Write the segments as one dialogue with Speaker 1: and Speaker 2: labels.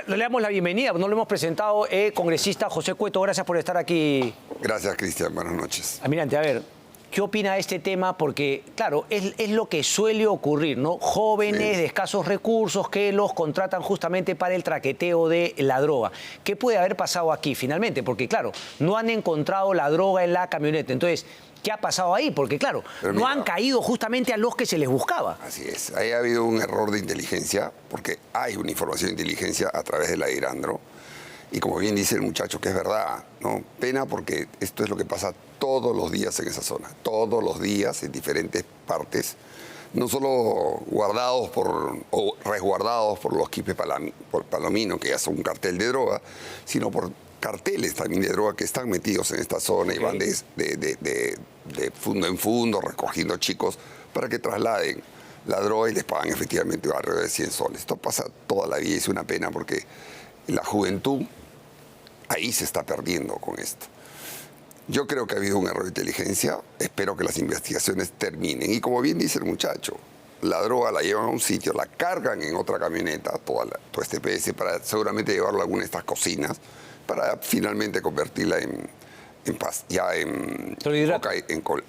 Speaker 1: le damos la bienvenida, no lo hemos presentado, congresista José Cueto, gracias por estar aquí.
Speaker 2: Gracias, Cristian, buenas noches.
Speaker 1: Almirante, a ver, ¿qué opina de este tema? Porque, claro, es lo que suele ocurrir, ¿no? Jóvenes de escasos recursos que los contratan justamente para el traqueteo de la droga. ¿Qué puede haber pasado aquí finalmente? Porque, claro, no han encontrado la droga en la camioneta. Entonces, ¿qué ha pasado ahí? Porque, claro, no han caído justamente a los que se les buscaba.
Speaker 2: Así es, ahí ha habido un error de inteligencia, porque hay una información de inteligencia a través de la Irandro. Y como bien dice el muchacho, que es verdad, ¿no? Pena porque esto es lo que pasa todos los días en esa zona, todos los días en diferentes partes, no solo guardados o resguardados por los quipes Palomino, que ya son un cartel de droga, sino por carteles también de droga que están metidos en esta zona y van de fundo en fundo recogiendo chicos para que trasladen la droga y les pagan efectivamente alrededor de 100 soles. Esto pasa toda la vida y es una pena porque la juventud ahí se está perdiendo con esto. Yo creo que ha habido un error de inteligencia, espero que las investigaciones terminen. Y como bien dice el muchacho, la droga la llevan a un sitio, la cargan en otra camioneta, todo este PS, para seguramente llevarla a alguna de estas cocinas, para finalmente convertirla en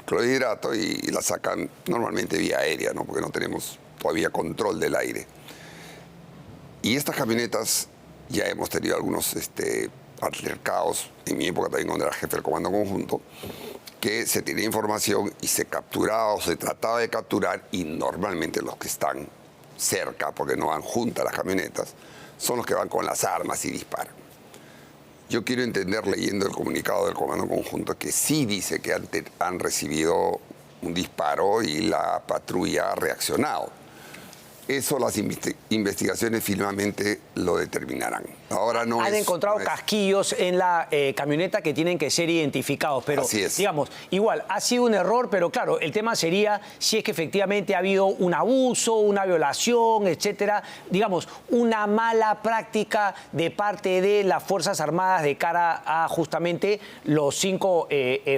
Speaker 2: clorhidrato y la sacan normalmente vía aérea, ¿no? Porque no tenemos todavía control del aire. Y estas camionetas, ya hemos tenido algunos altercados, en mi época también cuando era jefe del Comando Conjunto, que se tenía información y se capturaba o se trataba de capturar, y normalmente los que están cerca, porque no van juntas las camionetas, son los que van con las armas y disparan. Yo quiero entender, leyendo el comunicado del Comando Conjunto, que sí dice que han recibido un disparo y la patrulla ha reaccionado. Eso las investigaciones finalmente lo determinarán. Ahora no
Speaker 1: Han encontrado casquillos en la camioneta que tienen que ser identificados, pero
Speaker 2: así es.
Speaker 1: Digamos, igual, ha sido un error, pero claro, el tema sería si es que efectivamente ha habido un abuso, una violación, etcétera, digamos, una mala práctica de parte de las Fuerzas Armadas de cara a justamente los 5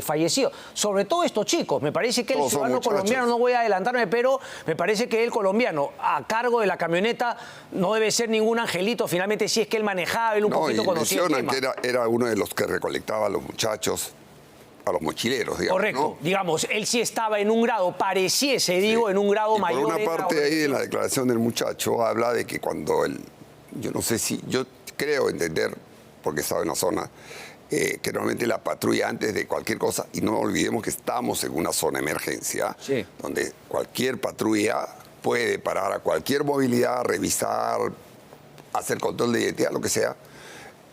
Speaker 1: fallecidos. Sobre todo estos chicos, me parece que el ciudadano colombiano, no voy a adelantarme, pero me parece que el colombiano a cargo de la camioneta no debe ser ningún angelito, finalmente, si es que él manejaba, él un poquito conocía el tema.
Speaker 2: Que era uno de los que recolectaba a los muchachos, a los mochileros, digamos.
Speaker 1: Correcto,
Speaker 2: ¿no?
Speaker 1: Digamos, él sí estaba en un grado, pareciese, digo, en un grado mayor.
Speaker 2: Por una parte ahí en la declaración del muchacho habla de que cuando él, yo no sé si, yo creo entender, porque estaba en la zona, que normalmente la patrulla antes de cualquier cosa, y no olvidemos que estamos en una zona de emergencia, donde cualquier patrulla puede parar a cualquier movilidad, revisar, hacer control de identidad, lo que sea,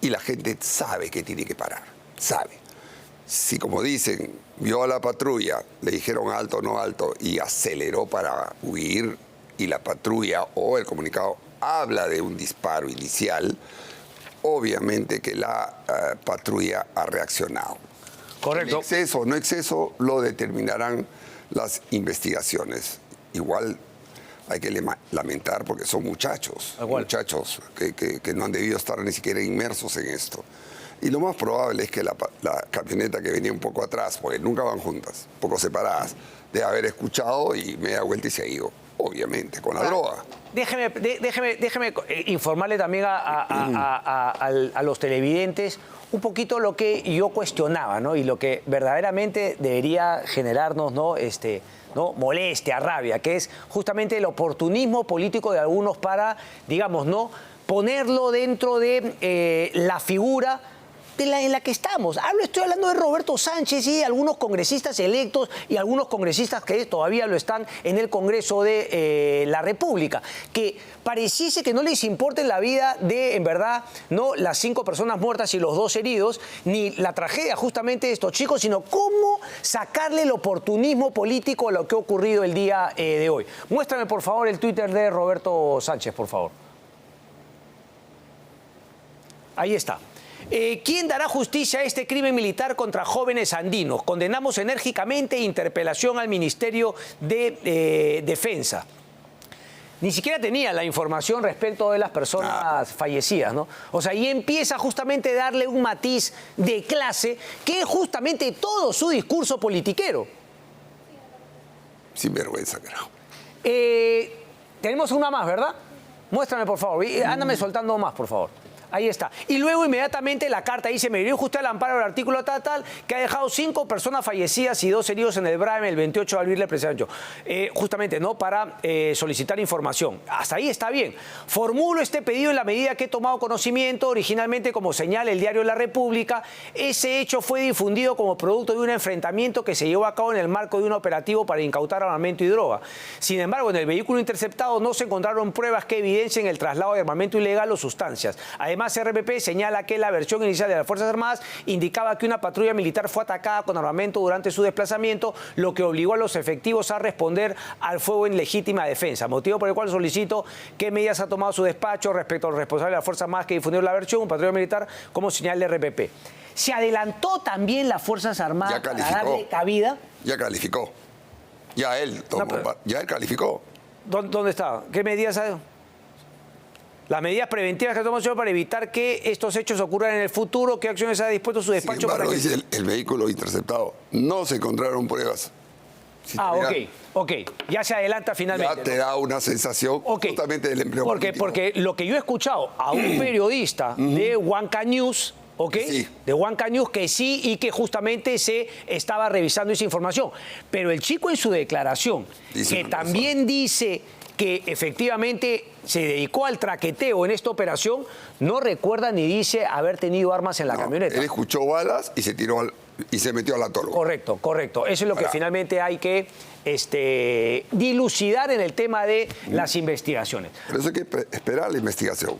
Speaker 2: y la gente sabe que tiene que parar, sabe. Si, como dicen, vio a la patrulla, le dijeron alto o no alto, y aceleró para huir, y la patrulla o el comunicado habla de un disparo inicial, obviamente que la patrulla ha reaccionado.
Speaker 1: Correcto.
Speaker 2: El exceso o no exceso lo determinarán las investigaciones. Igual hay que lamentar porque son muchachos que no han debido estar ni siquiera inmersos en esto. Y lo más probable es que la camioneta que venía un poco atrás, porque nunca van juntas, un poco separadas, debe haber escuchado y media vuelta y se ha ido, obviamente, con la droga.
Speaker 1: Déjeme informarle también a los televidentes un poquito lo que yo cuestionaba, ¿no? Y lo que verdaderamente debería generarnos, ¿no? Molestia, rabia, que es justamente el oportunismo político de algunos para, digamos, ¿no? Ponerlo dentro de la figura en la que estamos. Estoy hablando de Roberto Sánchez y algunos congresistas electos y algunos congresistas que todavía lo están en el Congreso de la República, que pareciese que no les importe la vida de, en verdad, no las 5 personas muertas y los 2 heridos, ni la tragedia justamente de estos chicos, sino cómo sacarle el oportunismo político a lo que ha ocurrido el día de hoy. Muéstrame, por favor, el Twitter de Roberto Sánchez, por favor. Ahí está. ¿Quién dará justicia a este crimen militar contra jóvenes andinos? Condenamos enérgicamente interpelación al Ministerio de Defensa. Ni siquiera tenía la información respecto de las personas fallecidas, ¿no? O sea, y empieza justamente a darle un matiz de clase que es justamente todo su discurso politiquero.
Speaker 2: Sin vergüenza, carajo.
Speaker 1: Tenemos una más, ¿verdad? Muéstrame, por favor. Ándame soltando más, por favor. ahí está. Y luego inmediatamente la carta dice, me dirijo usted al amparo del artículo tal, que ha dejado 5 personas fallecidas y 2 heridos en el BRAEM el 28 de abril del presente año. Justamente, ¿no? Para solicitar información. Hasta ahí está bien. Formulo este pedido en la medida que he tomado conocimiento, originalmente como señala el diario La República. Ese hecho fue difundido como producto de un enfrentamiento que se llevó a cabo en el marco de un operativo para incautar armamento y droga. Sin embargo, en el vehículo interceptado no se encontraron pruebas que evidencien el traslado de armamento ilegal o sustancias. Además, RPP señala que la versión inicial de las Fuerzas Armadas indicaba que una patrulla militar fue atacada con armamento durante su desplazamiento, lo que obligó a los efectivos a responder al fuego en legítima defensa, motivo por el cual solicito qué medidas ha tomado su despacho respecto al responsable de las Fuerzas Armadas que difundieron la versión, un patrulla militar, como señal de RPP. ¿Se adelantó también las Fuerzas Armadas para darle cabida?
Speaker 2: Ya calificó. Ya él tomó, ya él calificó.
Speaker 1: ¿Dónde está? ¿Qué medidas ha? Las medidas preventivas que tomó el señor para evitar que estos hechos ocurran en el futuro, ¿qué acciones ha dispuesto su despacho?
Speaker 2: Sin embargo,
Speaker 1: para que...
Speaker 2: dice el vehículo interceptado, no se encontraron pruebas. Si
Speaker 1: ok. Ya se adelanta finalmente.
Speaker 2: Ya te da una sensación justamente del empleo político.
Speaker 1: Porque lo que yo he escuchado a un periodista de Huanca News,
Speaker 2: sí.
Speaker 1: De Huanca News, que sí y que justamente se estaba revisando esa información. Pero el chico en su declaración, dice que también dice que efectivamente se dedicó al traqueteo en esta operación, no recuerda ni dice haber tenido armas en la camioneta.
Speaker 2: Él escuchó balas y se tiró y se metió al atólogo.
Speaker 1: Correcto. Eso es lo que finalmente hay que dilucidar en el tema de las investigaciones.
Speaker 2: Pero eso hay que esperar la investigación.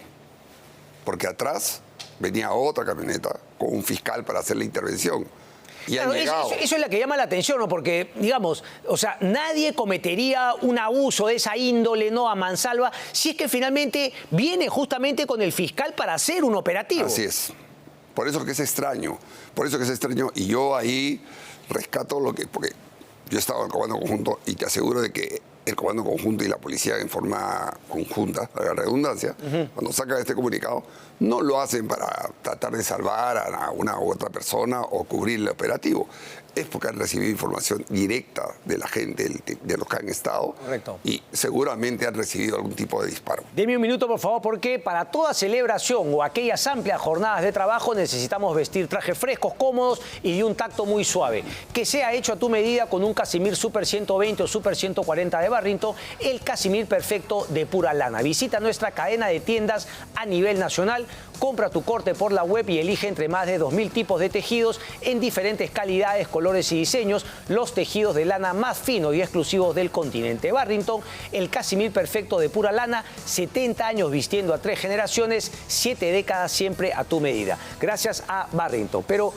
Speaker 2: Porque atrás venía otra camioneta con un fiscal para hacer la intervención. Y
Speaker 1: claro, eso es lo que llama la atención, ¿no? Porque, digamos, o sea, nadie cometería un abuso de esa índole, ¿no? A mansalva, si es que finalmente viene justamente con el fiscal para hacer un operativo.
Speaker 2: Así es. Por eso que es extraño. Y yo ahí rescato lo que... Porque yo he estado en el Comando Conjunto y te aseguro de que el Comando Conjunto y la policía en forma conjunta, la redundancia, cuando sacan este comunicado, no lo hacen para tratar de salvar a una u otra persona o cubrir el operativo. Es porque han recibido información directa de la gente, de los que han estado.
Speaker 1: Correcto.
Speaker 2: Y seguramente han recibido algún tipo de disparo.
Speaker 1: Deme un minuto, por favor, porque para toda celebración o aquellas amplias jornadas de trabajo necesitamos vestir trajes frescos, cómodos y de un tacto muy suave. Que sea hecho a tu medida con un Casimir Super 120 o Super 140 de Barrington, el Casimir perfecto de pura lana. Visita nuestra cadena de tiendas a nivel nacional, compra tu corte por la web y elige entre más de 2.000 tipos de tejidos en diferentes calidades, colores y diseños, los tejidos de lana más finos y exclusivos del continente. Barrington, el Casimir perfecto de pura lana, 70 años vistiendo a 3 generaciones, 7 décadas siempre a tu medida. Gracias a Barrington. Pero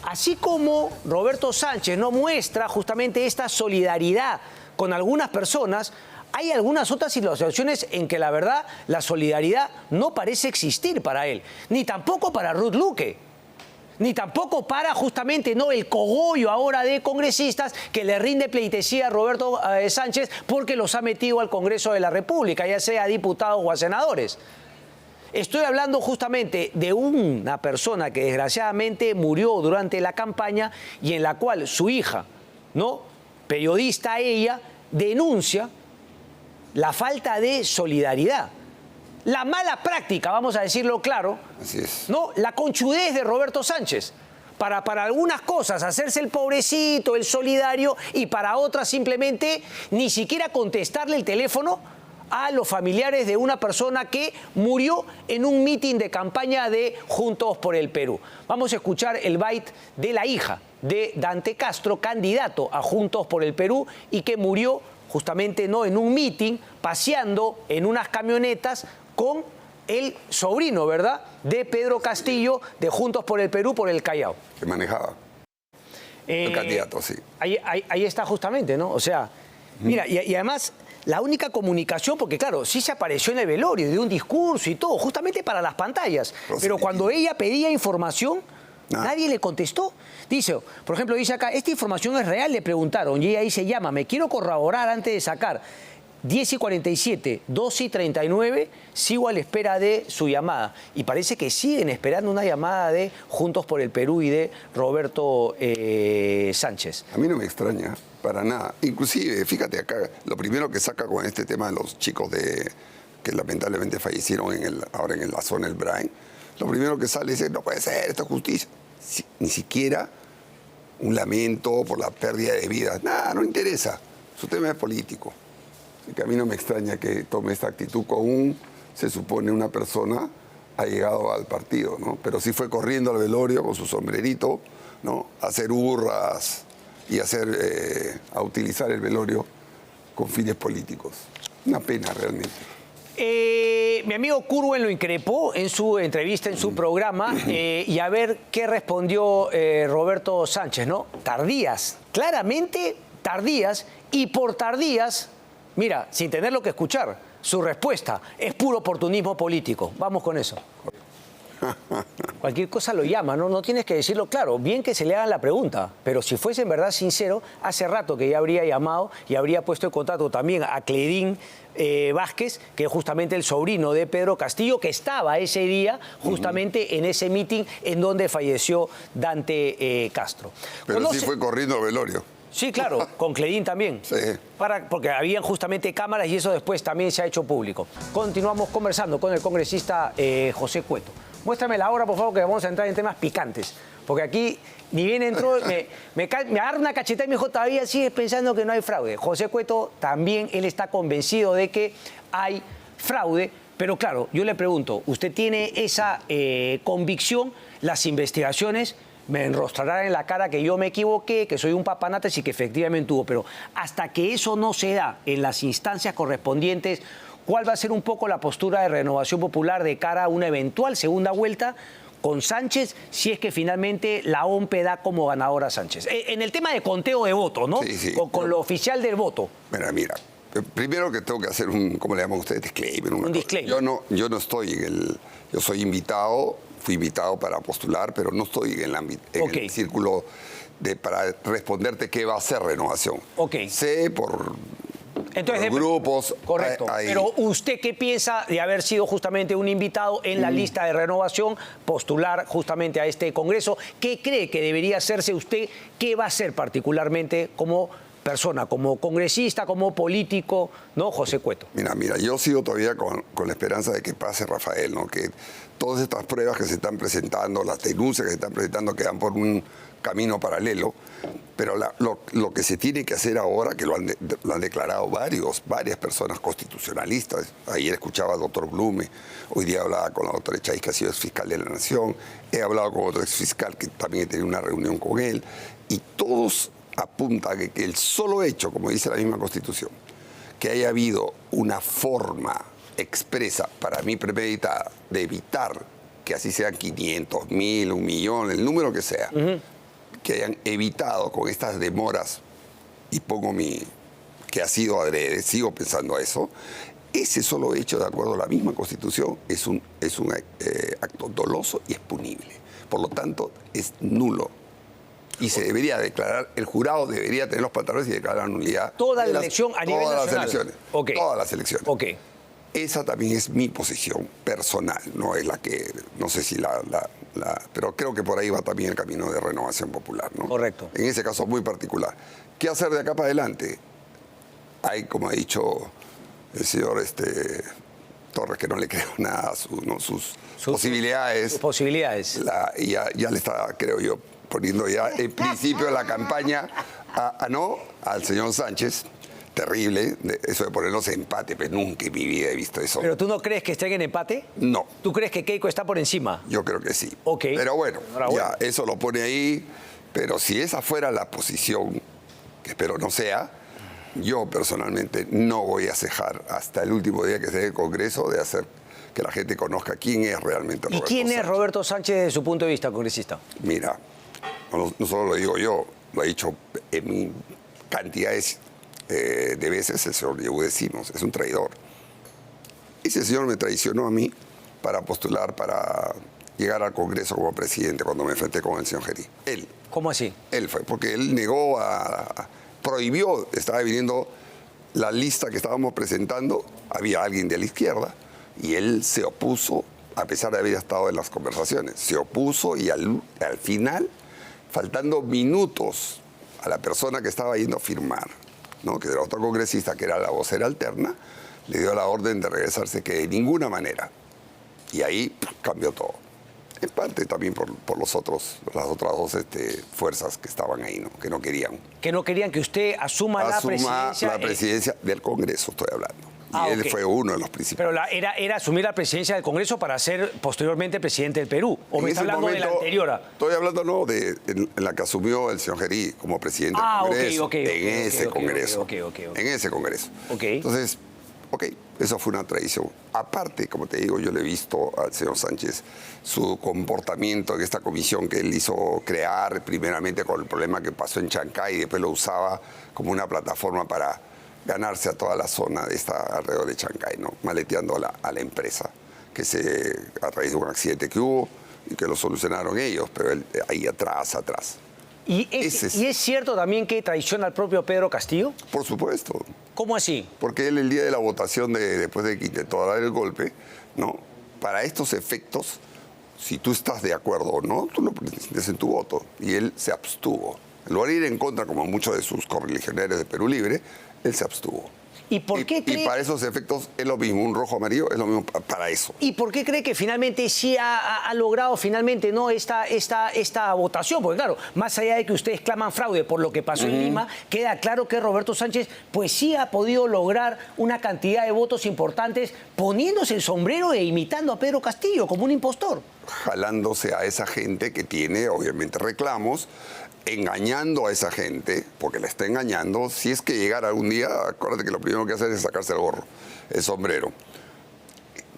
Speaker 1: así como Roberto Sánchez no muestra justamente esta solidaridad con algunas personas, hay algunas otras situaciones en que la verdad la solidaridad no parece existir para él, ni tampoco para Ruth Luque, ni tampoco para justamente el cogollo ahora de congresistas que le rinde pleitesía a Roberto Sánchez porque los ha metido al Congreso de la República, ya sea a diputados o a senadores. Estoy hablando justamente de una persona que desgraciadamente murió durante la campaña y en la cual su hija, periodista ella, denuncia la falta de solidaridad, la mala práctica, vamos a decirlo claro,
Speaker 2: así es,
Speaker 1: la conchudez de Roberto Sánchez. Para algunas cosas hacerse el pobrecito, el solidario, y para otras simplemente ni siquiera contestarle el teléfono a los familiares de una persona que murió en un mitin de campaña de Juntos por el Perú. Vamos a escuchar el bite de la hija de Dante Castro, candidato a Juntos por el Perú, y que murió justamente en un mitin, paseando en unas camionetas con el sobrino, ¿verdad?, de Pedro Castillo, de Juntos por el Perú, por el Callao.
Speaker 2: Que manejaba. El candidato, sí.
Speaker 1: Ahí está justamente, ¿no? O sea, mira, y además la única comunicación, porque claro, sí se apareció en el velorio, de un discurso y todo, justamente para las pantallas. Pero cuando ella pedía información, nadie le contestó. Dice, por ejemplo, dice acá, ¿esta información es real? Le preguntaron, y ella dice, llámame, quiero corroborar antes de sacar. 10:47, 12:39, sigo a la espera de su llamada. Y parece que siguen esperando una llamada de Juntos por el Perú y de Roberto Sánchez.
Speaker 2: A mí no me extraña, para nada. Inclusive, fíjate acá, lo primero que saca con este tema de los chicos que lamentablemente fallecieron ahora en la zona del Brain, lo primero que sale es, no puede ser, esto es justicia. Ni siquiera un lamento por la pérdida de vidas. Nada, no interesa. Su tema es político. Así que a mí no me extraña que tome esta actitud con se supone, una persona ha llegado al partido, ¿no? Pero sí fue corriendo al velorio con su sombrerito, ¿no? A hacer hurras y a utilizar el velorio con fines políticos. Una pena realmente.
Speaker 1: Mi amigo Curwen lo increpó en su entrevista, en su programa, y a ver qué respondió Roberto Sánchez, ¿no? Tardías, claramente tardías, y por tardías, mira, sin tenerlo que escuchar, su respuesta es puro oportunismo político. Vamos con eso. Cualquier cosa lo llama, ¿no? No tienes que decirlo claro. Bien que se le hagan la pregunta, pero si fuese en verdad sincero, hace rato que ya habría llamado y habría puesto en contacto también a Cledín Vázquez, que es justamente el sobrino de Pedro Castillo, que estaba ese día justamente en ese meeting en donde falleció Dante Castro.
Speaker 2: Pero sí fue corriendo al velorio.
Speaker 1: Sí, claro, con Cledín también.
Speaker 2: Sí.
Speaker 1: Porque habían justamente cámaras y eso después también se ha hecho público. Continuamos conversando con el congresista José Cueto. Muéstrame la hora, por favor, que vamos a entrar en temas picantes. Porque aquí, ni bien entró, me agarra una cachetada y me dijo, todavía sigues pensando que no hay fraude. José Cueto también, él está convencido de que hay fraude. Pero claro, yo le pregunto, ¿usted tiene esa convicción? Las investigaciones me enrostrarán en la cara que yo me equivoqué, que soy un papanatas y que efectivamente hubo. Pero hasta que eso no se da en las instancias correspondientes, ¿cuál va a ser un poco la postura de Renovación Popular de cara a una eventual segunda vuelta con Sánchez, si es que finalmente la OMP da como ganadora a Sánchez? En el tema de conteo de votos, ¿no?
Speaker 2: Sí.
Speaker 1: Con lo oficial del voto.
Speaker 2: Mira, primero que tengo que hacer ¿cómo le llaman ustedes? Disclaimer.
Speaker 1: Un disclaimer.
Speaker 2: Yo no estoy yo soy invitado, fui invitado para postular, pero no estoy en el círculo para responderte qué va a ser Renovación. Sé por grupos.
Speaker 1: Correcto. Pero ¿usted qué piensa de haber sido justamente un invitado en la lista de Renovación, postular justamente a este Congreso? ¿Qué cree que debería hacerse usted? ¿Qué va a hacer particularmente como persona, como congresista, como político, ¿no, José Cueto?
Speaker 2: Mira, yo sigo todavía con la esperanza de que pase Rafael, ¿no? Que todas estas pruebas que se están presentando, las denuncias que se están presentando, quedan por un camino paralelo, pero lo que se tiene que hacer ahora, que lo han declarado varias personas constitucionalistas, ayer escuchaba al doctor Blume, hoy día hablaba con la doctora Echaiz, que ha sido fiscal de la Nación, he hablado con otro exfiscal que también he tenido una reunión con él, y todos apuntan a que el solo hecho, como dice la misma Constitución, que haya habido una forma expresa, para mí premeditada, de evitar que así sean 500, 1000, 1 millón, el número que sea, que hayan evitado con estas demoras, y que ha sido adrede, sigo pensando a eso, ese solo hecho, de acuerdo a la misma Constitución, es un acto doloso y es punible. Por lo tanto, es nulo. Y se debería declarar, el jurado debería tener los pantalones y declarar nulidad.
Speaker 1: Toda la elección a nivel nacional.
Speaker 2: Todas las elecciones. Todas las elecciones. Esa también es mi posición personal, no es la que, no sé si pero creo que por ahí va también el camino de Renovación Popular, ¿no?
Speaker 1: Correcto.
Speaker 2: En ese caso muy particular. ¿Qué hacer de acá para adelante? Hay, como ha dicho el señor Torres, que no le creo nada a sus posibilidades.
Speaker 1: Sus posibilidades.
Speaker 2: Ya le está, creo yo, poniendo ya el principio de la campaña al señor Sánchez. Terrible, eso de ponernos en empate, pero nunca en mi vida he visto eso.
Speaker 1: ¿Pero tú no crees que estén en empate?
Speaker 2: No.
Speaker 1: ¿Tú crees que Keiko está por encima?
Speaker 2: Yo creo que sí. Pero bueno,
Speaker 1: ya
Speaker 2: eso lo pone ahí, pero si esa fuera la posición, que espero no sea, yo personalmente no voy a cejar hasta el último día que esté en el Congreso de hacer que la gente conozca quién es realmente Roberto Sánchez. ¿Y quién
Speaker 1: es Roberto Sánchez desde su punto de vista, congresista?
Speaker 2: Mira, no solo lo digo yo, lo ha dicho en cantidades de veces el señor Yehude Simons, es un traidor. Ese señor me traicionó a mí para postular, para llegar al Congreso como presidente cuando me enfrenté con el señor Gerí. Él.
Speaker 1: ¿Cómo así?
Speaker 2: Él fue, porque él negó, prohibió, estaba viniendo la lista que estábamos presentando, había alguien de la izquierda, y él se opuso, a pesar de haber estado en las conversaciones, se opuso y al final, faltando minutos a la persona que estaba yendo a firmar, ¿no? Que era otro congresista, que era la vocera alterna, le dio la orden de regresarse que de ninguna manera. Y ahí cambió todo. En parte también por las otras dos fuerzas que estaban ahí, ¿no? Que no querían.
Speaker 1: Que no querían que usted asuma la presidencia.
Speaker 2: La presidencia del Congreso, estoy hablando. Y él fue uno de los principales.
Speaker 1: Pero era asumir la presidencia del Congreso para ser posteriormente presidente del Perú. ¿O me está hablando de la anterior?
Speaker 2: Estoy hablando, no, en la que asumió el señor Gerí como presidente del Congreso. En ese Congreso. En ese Congreso. Entonces, eso fue una traición. Aparte, como te digo, yo le he visto al señor Sánchez su comportamiento en esta comisión que él hizo crear, primeramente con el problema que pasó en Chancay, y después lo usaba como una plataforma para ganarse a toda la zona de alrededor de Chancay, ¿no? Maleteando a la empresa, a raíz de un accidente que hubo y que lo solucionaron ellos, pero él ahí atrás.
Speaker 1: ¿Y es cierto también que traiciona al propio Pedro Castillo?
Speaker 2: Por supuesto.
Speaker 1: ¿Cómo así?
Speaker 2: Porque él el día de la votación, después de que intentó dar el golpe, ¿no? Para estos efectos, si tú estás de acuerdo o no, tú lo presentas en tu voto. Y él se abstuvo. En lugar de ir en contra, como muchos de sus correligionarios de Perú Libre, él se abstuvo.
Speaker 1: ¿Y por qué cree?
Speaker 2: Y para esos efectos es lo mismo, un rojo amarillo es lo mismo para eso.
Speaker 1: ¿Y por qué cree que finalmente sí ha logrado finalmente no esta votación? Porque claro, más allá de que ustedes claman fraude por lo que pasó en Lima, queda claro que Roberto Sánchez pues sí ha podido lograr una cantidad de votos importantes poniéndose el sombrero e imitando a Pedro Castillo como un impostor.
Speaker 2: Jalándose a esa gente que tiene obviamente reclamos, engañando a esa gente, porque la está engañando. Si es que llegara algún día, acuérdate que lo primero que hace es sacarse el gorro, el sombrero.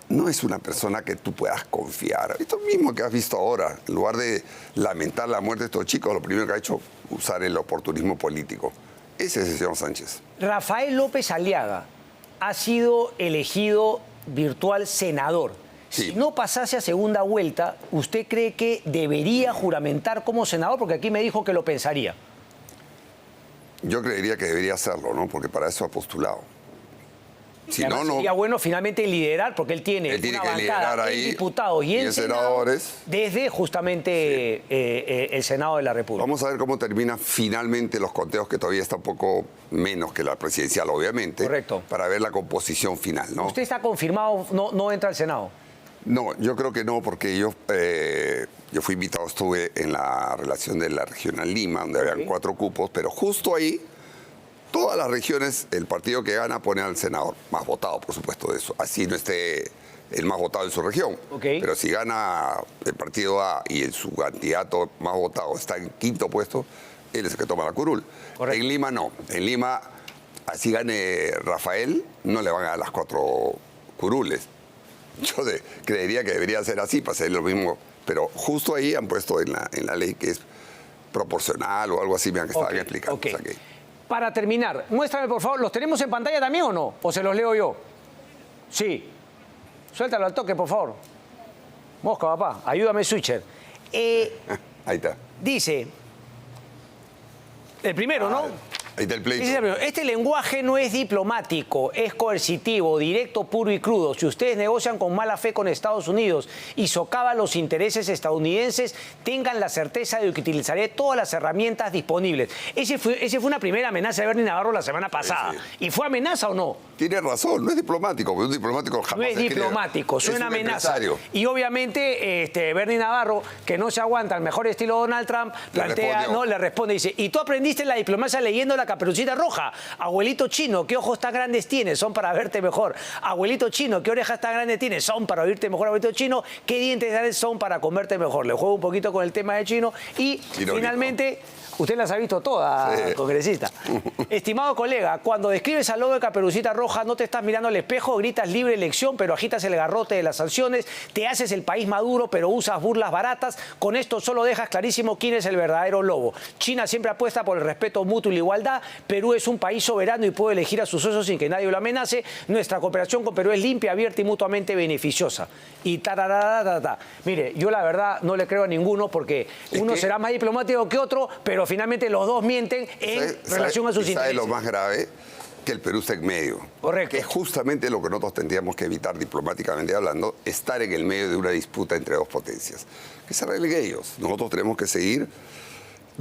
Speaker 2: No es una persona que tú puedas confiar. Esto mismo que has visto ahora, en lugar de lamentar la muerte de estos chicos, lo primero que ha hecho es usar el oportunismo político. Ese es el señor Sánchez.
Speaker 1: Rafael López Aliaga ha sido elegido virtual senador.
Speaker 2: Sí.
Speaker 1: Si no pasase a segunda vuelta, ¿usted cree que debería juramentar como senador? Porque aquí me dijo que lo pensaría.
Speaker 2: Yo creería que debería hacerlo, ¿no? Porque para eso ha postulado. Si no,
Speaker 1: sería bueno finalmente liderar, porque él tiene una bancada de diputados y en senadores desde justamente el Senado de la República.
Speaker 2: Vamos a ver cómo terminan finalmente los conteos, que todavía está un poco menos que la presidencial, obviamente.
Speaker 1: Correcto.
Speaker 2: Para ver la composición final, ¿no?
Speaker 1: ¿Usted está confirmado, no entra al Senado?
Speaker 2: No, yo creo que no, porque yo fui invitado, estuve en la relación de la Regional Lima, donde habían 4 cupos, pero justo ahí, todas las regiones, el partido que gana pone al senador, más votado, por supuesto, de eso. Así no esté el más votado en su región. Pero si gana el partido A y su candidato más votado está en 5º puesto, él es el que toma la curul. Correcto. En Lima no. En Lima, así gane Rafael, no le van a dar las 4 curules. Yo creería que debería ser así, para hacer lo mismo. Pero justo ahí han puesto en la ley que es proporcional o algo así, vean que estaban explicando. O sea que...
Speaker 1: Para terminar, muéstrame por favor, ¿los tenemos en pantalla también o no? ¿O se los leo yo? Sí. Suéltalo al toque, por favor. Mosca, papá, ayúdame, switcher.
Speaker 2: Ahí está.
Speaker 1: Dice, el primero, ¿no?
Speaker 2: Ahí está el pleito.
Speaker 1: Este lenguaje no es diplomático, es coercitivo, directo, puro y crudo. Si ustedes negocian con mala fe con Estados Unidos y socavan los intereses estadounidenses, tengan la certeza de que utilizaré todas las herramientas disponibles. Ese fue una primera amenaza de Bernie Navarro la semana pasada. Sí. ¿Y fue amenaza o no?
Speaker 2: Tiene razón, no es diplomático, porque un diplomático jamás
Speaker 1: no es diplomático, suena amenaza.
Speaker 2: Empresario.
Speaker 1: Y obviamente Bernie Navarro, que no se aguanta el mejor estilo Donald Trump, le responde, dice, ¿y tú aprendiste la diplomacia leyendo la Caperucita Roja? Abuelito chino, ¿qué ojos tan grandes tienes? Son para verte mejor. Abuelito chino, ¿qué orejas tan grandes tienes? Son para oírte mejor. Abuelito chino, ¿qué dientes grandes son para comerte mejor? Le juego un poquito con el tema de chino y finalmente... Usted las ha visto todas, sí, congresista. Estimado colega, cuando describes al logo de Caperucita Roja, no te estás mirando al espejo, gritas libre elección, pero agitas el garrote de las sanciones, te haces el país maduro, pero usas burlas baratas. Con esto solo dejas clarísimo quién es el verdadero lobo. China siempre apuesta por el respeto mutuo y la igualdad. Perú es un país soberano y puede elegir a sus socios sin que nadie lo amenace. Nuestra cooperación con Perú es limpia, abierta y mutuamente beneficiosa. Y tararara. Mire, yo la verdad no le creo a ninguno porque uno será más diplomático que otro, pero finalmente los dos mienten en relación a sus intereses.
Speaker 2: ¿Sabe lo más grave? Que el Perú está en medio.
Speaker 1: Correcto.
Speaker 2: Que es justamente lo que nosotros tendríamos que evitar diplomáticamente hablando, estar en el medio de una disputa entre dos potencias. Que se arreglen ellos. Nosotros tenemos que seguir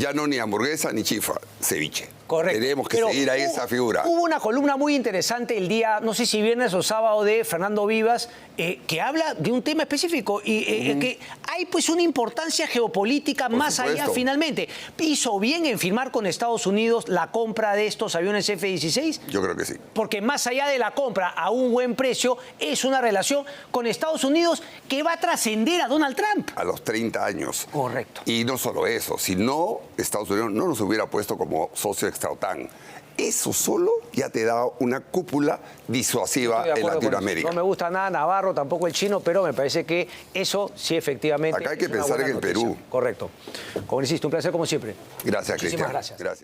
Speaker 2: Ya no ni hamburguesa ni chifa, ceviche.
Speaker 1: Correcto.
Speaker 2: Tenemos que seguir ahí esa figura.
Speaker 1: Hubo una columna muy interesante el día, no sé si viernes o sábado, de Fernando Vivas, que habla de un tema específico y que hay pues una importancia geopolítica
Speaker 2: Por
Speaker 1: más allá
Speaker 2: supuesto.
Speaker 1: finalmente. ¿Hizo bien en firmar con Estados Unidos la compra de estos aviones F-16?
Speaker 2: Yo creo que sí.
Speaker 1: Porque más allá de la compra a un buen precio, es una relación con Estados Unidos que va a trascender a Donald Trump.
Speaker 2: A los 30 años.
Speaker 1: Correcto.
Speaker 2: Y no solo eso, si no, Estados Unidos no nos hubiera puesto como socio extra OTAN. Eso solo ya te da una cúpula disuasiva
Speaker 1: Estoy de
Speaker 2: en
Speaker 1: acuerdo con
Speaker 2: Latinoamérica.
Speaker 1: eso. No me gusta nada Navarro, tampoco el chino, pero me parece que eso sí efectivamente.
Speaker 2: Acá hay que
Speaker 1: es una
Speaker 2: pensar
Speaker 1: buena
Speaker 2: en el
Speaker 1: noticia.
Speaker 2: Perú.
Speaker 1: Correcto. Congresista, un placer como siempre.
Speaker 2: Gracias,
Speaker 1: Muchísimas
Speaker 2: Cristian.
Speaker 1: gracias.
Speaker 2: Gracias.